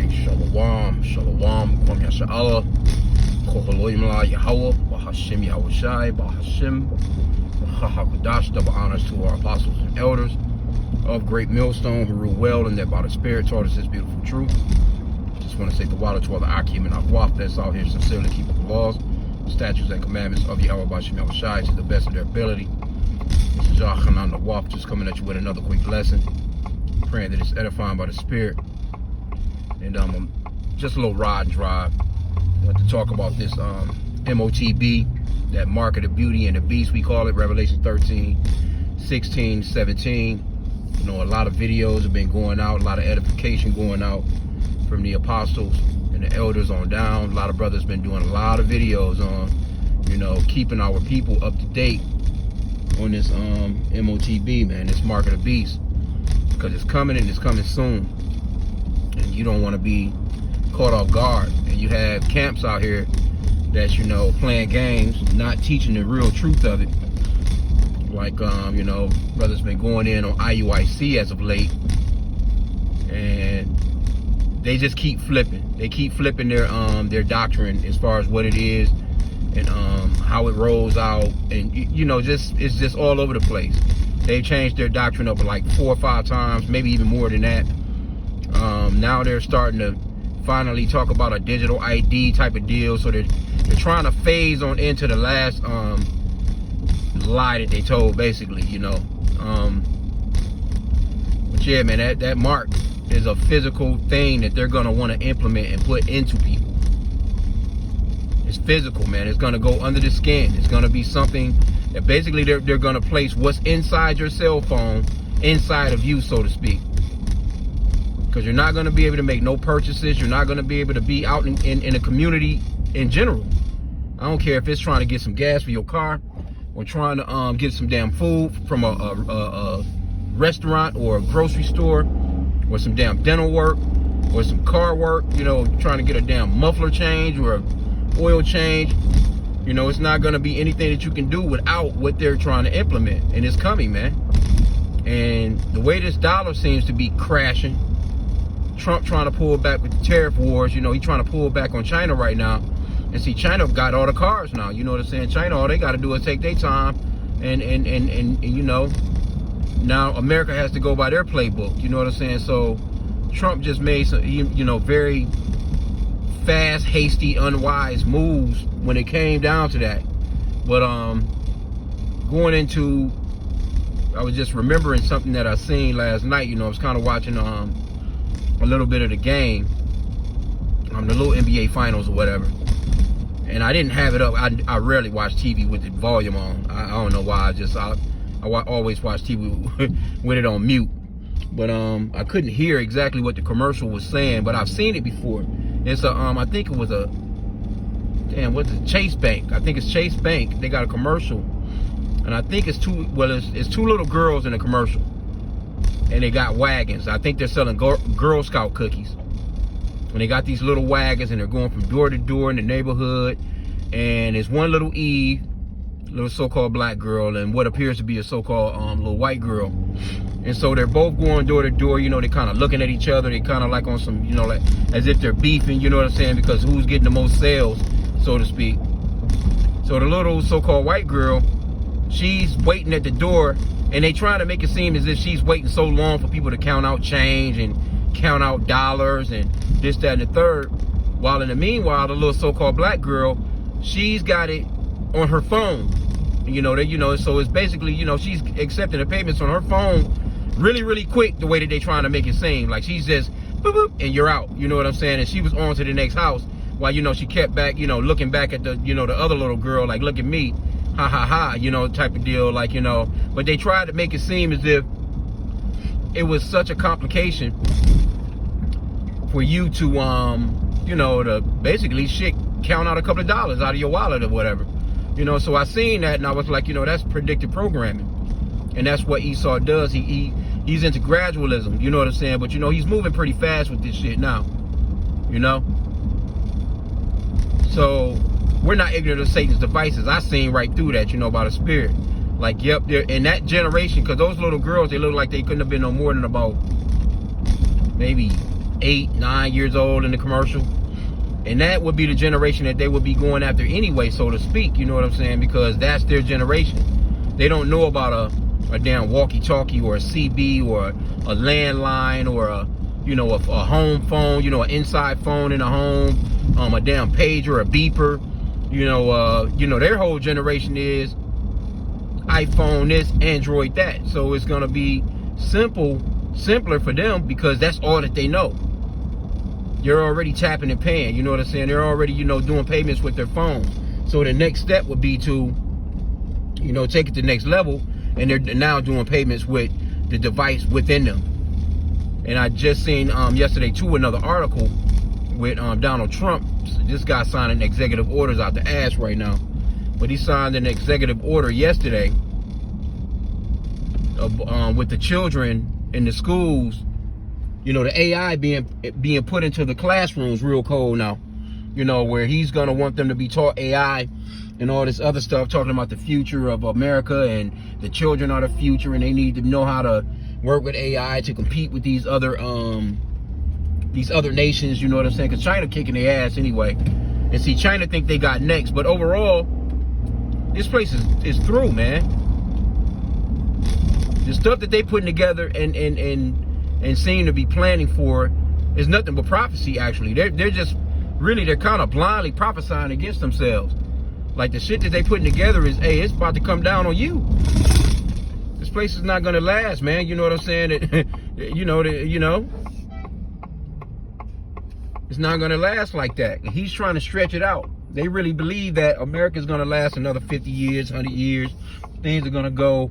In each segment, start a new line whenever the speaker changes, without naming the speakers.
Alright, Shalom, Shalom, Kwam Yasha'Allah, Kochaloim La Yahweh, Bahashim Yahushai, Bahashim, Bahakudash, double honors to our apostles and elders of Great Millstone who rule well and that by the Spirit taught us this beautiful truth. Just want to say the water to all the H.I.M and Awaf that's out here sincerely keeping the laws, the statutes and commandments of Yahweh Bahashim Yahushai to the best of their ability. This is H.I.M Awaf just coming at you with another quick lesson, praying that it's edifying by the Spirit. And just a little ride drive. I want to talk about this MOTB, that mark of the beauty and the beast we call it, Revelation 13, 16, 17. You know, a lot of videos have been going out, a lot of edification going out from the apostles and the elders on down. A lot of brothers been doing a lot of videos on, you know, keeping our people up to date on this MOTB, man, this mark of the beast, because it's coming and it's coming soon. And you don't want to be caught off guard. And you have camps out here that's, you know, playing games, not teaching the real truth of it. Like, you know, brothers been going in on IUIC as of late, and they just keep flipping. They keep flipping their doctrine as far as what it is and how it rolls out, and you know, it's just all over the place. They've changed their doctrine up like 4 or 5 times, maybe even more than that. Now they're starting to finally talk about a digital ID type of deal. So they're trying to phase on into the last lie that they told, basically, you know. But yeah, man, that mark is a physical thing that they're gonna want to implement and put into people. It's physical, man. It's gonna go under the skin. It's gonna be something that basically they're gonna place what's inside your cell phone inside of you, so to speak. Because you're not going to be able to make no purchases. You're not going to be able to be out in the community in general. I don't care if it's trying to get some gas for your car or trying to get some damn food from a restaurant or a grocery store or some damn dental work or some car work, you know, trying to get a damn muffler change or a oil change. You know, it's not going to be anything that you can do without what they're trying to implement. And it's coming, man. And the way this dollar seems to be crashing, Trump trying to pull back with the tariff wars, you know, he's trying to pull back on China right now. And see, China got all the cars now, you know what I'm saying? China, all they got to do is take their time and you know, now America has to go by their playbook, you know what I'm saying? So Trump just made some, you know, very fast, hasty, unwise moves when it came down to that. But going into, I was just remembering something that I seen last night. You know, I was kind of watching a little bit of the game, the little NBA finals or whatever, and I didn't have it up. I rarely watch TV with the volume on. I don't know why. I always watch TV with it on mute. But I couldn't hear exactly what the commercial was saying, but I've seen it before. It's a I think it was a what's it, Chase Bank. I think it's Chase Bank. They got a commercial, and I think it's two little girls in a commercial. And they got wagons. I think they're selling Girl Scout cookies. And they got these little wagons, and they're going from door to door in the neighborhood. And there's one little Eve, little so-called black girl, and what appears to be a so-called little white girl. And so they're both going door to door. You know, they're kind of looking at each other. They kind of like on some, you know, like as if they're beefing. You know what I'm saying? Because who's getting the most sales, so to speak. So the little so-called white girl, she's waiting at the door. And they try to make it seem as if she's waiting so long for people to count out change and count out dollars and this, that, and the third. While in the meanwhile, the little so-called black girl, she's got it on her phone. You know, so it's basically, you know, she's accepting the payments on her phone really, really quick, the way that they trying to make it seem. Like she's just, boop, boop, and you're out. You know what I'm saying? And she was on to the next house while, you know, she kept back, you know, looking back at the, you know, the other little girl, like, look at me. Ha ha ha, you know, type of deal, like, you know. But they tried to make it seem as if it was such a complication for you to you know, to basically count out a couple of dollars out of your wallet or whatever, you know. So I seen that and I was like, you know, that's predictive programming, and that's what Esau does. He's into gradualism, you know what I'm saying? But you know, he's moving pretty fast with this shit now, you know. So we're not ignorant of Satan's devices. I seen right through that, you know, by the Spirit. Like, yep, they're in that generation, because those little girls, they look like they couldn't have been no more than about maybe 8, 9 years old in the commercial. And that would be the generation that they would be going after anyway, so to speak. You know what I'm saying? Because that's their generation. They don't know about a damn walkie-talkie or a CB or a landline or a home phone, an inside phone in a home, a damn pager, a beeper. Their whole generation is iPhone this, Android that. So it's gonna be simpler for them because that's all that they know. You're already tapping and paying, you know what I'm saying? They're already, doing payments with their phones. So the next step would be to, take it to the next level, and they're now doing payments with the device within them. And I just seen yesterday too another article with Donald Trump. This guy signing executive orders out the ass right now. But he signed an executive order yesterday with the children in the schools. The AI being put into the classrooms real cold now. Where he's gonna want them to be taught AI and all this other stuff, talking about the future of America and the children are the future and they need to know how to work with AI to compete with these other nations, you know what I'm saying? Because China kicking their ass anyway. And see, China think they got next, but overall, this place is through, man. The stuff that they putting together and seem to be planning for is nothing but prophecy. Actually, they're kind of blindly prophesying against themselves. Like the shit that they putting together is, hey, it's about to come down on you. This place is not gonna last, man. You know what I'm saying? It's not gonna last like that. And he's trying to stretch it out. They really believe that America's gonna last another 50 years, 100 years. Things are gonna go,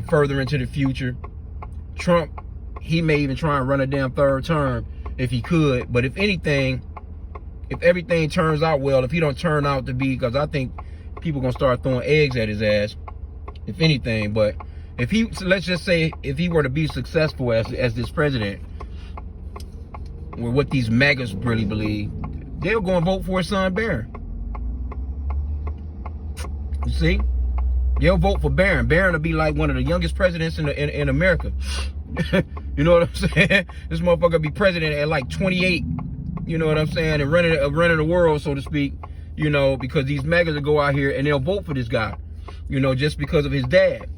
further into the future. Trump, he may even try and run a damn third term if he could. But if anything, if everything turns out well, if he don't turn out to be, because I think people gonna start throwing eggs at his ass, if anything. But if he, let's just say, if he were to be successful as this president, or what these MAGAs really believe, they'll go and vote for his son Barron. You see, they'll vote for Barron. Barron will be like one of the youngest presidents in America. You know what I'm saying? This motherfucker be president at like 28. You know what I'm saying? And running the world, so to speak. Because these MAGAs will go out here and they'll vote for this guy. Just because of his dad.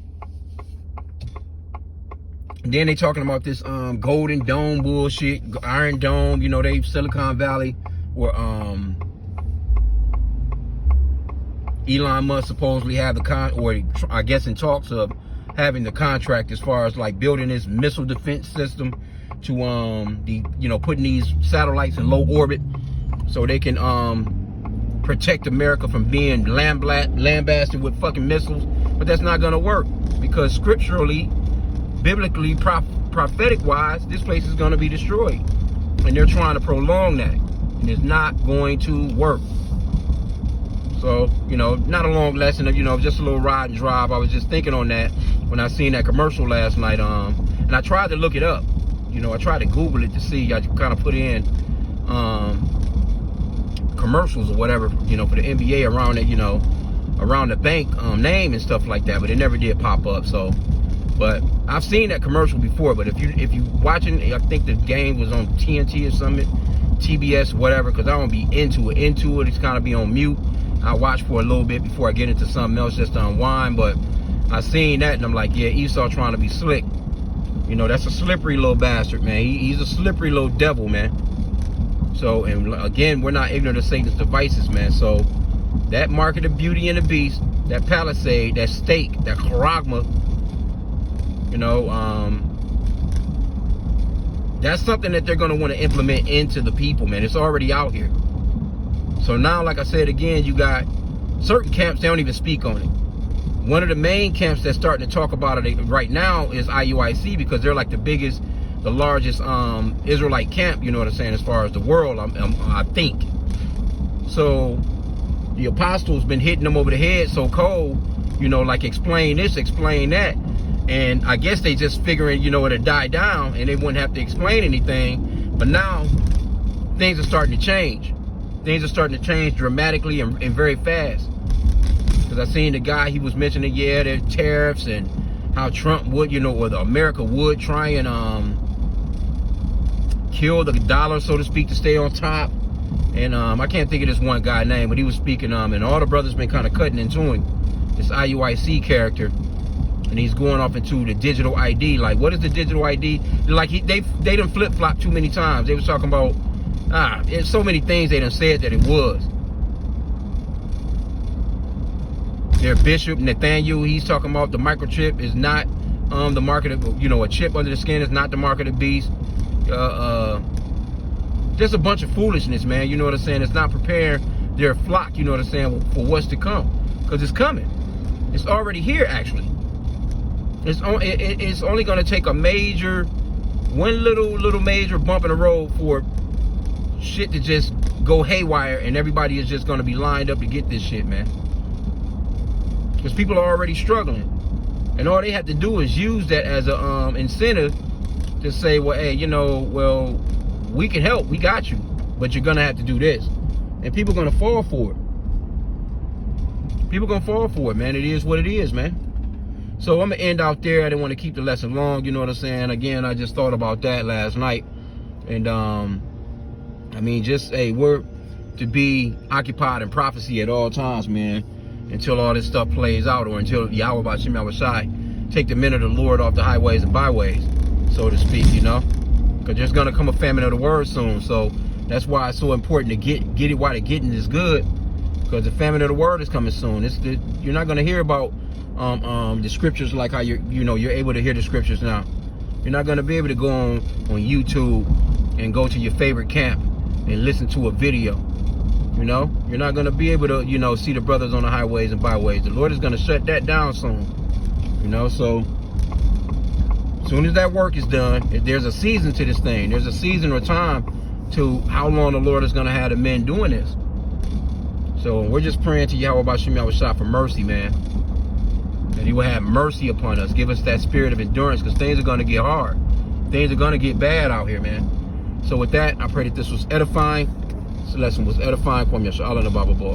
And then they talking about this Golden Dome bullshit, Iron Dome. They Silicon Valley, where Elon Musk supposedly have or I guess in talks of having the contract as far as like building this missile defense system to putting these satellites in low orbit so they can protect America from being lambasted with fucking missiles. But that's not gonna work because scripturally, biblically, prophetic wise, this place is gonna be destroyed, and they're trying to prolong that, and it's not going to work. So, not a long lesson, just a little ride and drive. I was just thinking on that when I seen that commercial last night, and I tried to look it up. I tried to Google it to see. I kind of put in commercials or whatever, for the NBA around it, around the bank name and stuff like that, but it never did pop up. So, but I've seen that commercial before. But if you watching, I think the game was on TNT or something, TBS, whatever, because I don't be into it. It's kind of be on mute. I watch for a little bit before I get into something else just to unwind. But I seen that and I'm like, yeah, Esau trying to be slick. That's a slippery little bastard, man. He's a slippery little devil, man. So, and again, we're not ignorant of Satan's devices, man. So that market of Beauty and the Beast, that Palisade, that steak, that charagma, that's something that they're going to want to implement into the people, man. It's already out here. So now, like I said again, you got certain camps, they don't even speak on it. One of the main camps that's starting to talk about it right now is IUIC, because they're like the largest Israelite camp, you know what I'm saying, as far as the world, I think. So the apostles been hitting them over the head so cold, like explain this, explain that. And I guess they just figuring, it'll die down and they wouldn't have to explain anything. But now things are starting to change. Things are starting to change dramatically and very fast. Because I seen the guy, he was mentioning, yeah, there's tariffs and how Trump would, or America would try and kill the dollar, so to speak, to stay on top. And I can't think of this one guy's name, but he was speaking, and all the brothers been kind of cutting into him, this IUIC character, and he's going off into the digital ID. Like, what is the digital ID? Like, they done flip-flop too many times. They was talking about, there's so many things they done said that it was. Their Bishop Nathaniel, he's talking about the microchip is not the mark of the, you know, a chip under the skin is not the mark of the beast. Just a bunch of foolishness, man. You know what I'm saying? It's not preparing their flock, you know what I'm saying, for what's to come. Because it's coming. It's already here, actually. It's only going to take a major, one little major bump in the road for shit to just go haywire, and everybody is just going to be lined up to get this shit, man. Because people are already struggling. And all they have to do is use that as a incentive to say, well, hey, you know, well, we can help, we got you, but you're gonna have to do this. And people are gonna fall for it. People gonna fall for it, man. It is what it is, man. So I'm gonna end out there. I didn't want to keep the lesson long, you know what I'm saying? Again, I just thought about that last night. And I mean, just, hey, we're to be occupied in prophecy at all times, man, until all this stuff plays out, or until Yahweh H.I.M take the men of the Lord off the highways and byways, so to speak, you know? Because there's going to come a famine of the word soon. So that's why it's so important to get it while the getting is good. Because the famine of the word is coming soon. You're not going to hear about the scriptures like how you're able to hear the scriptures now. You're not going to be able to go on YouTube and go to your favorite camp and listen to a video. You know, you're not going to be able to, you know, see the brothers on the highways and byways. The Lord is going to shut that down soon. You know, so as soon as that work is done, there's a season to this thing. There's a season or time to how long the Lord is going to have the men doing this. So we're just praying to Yahweh H.I.M for mercy, man. That he will have mercy upon us. Give us that spirit of endurance, because things are going to get hard. Things are going to get bad out here, man. So with that, I pray that this was edifying. This lesson was edifying. Kwam Yasha Allah na Baba Bo.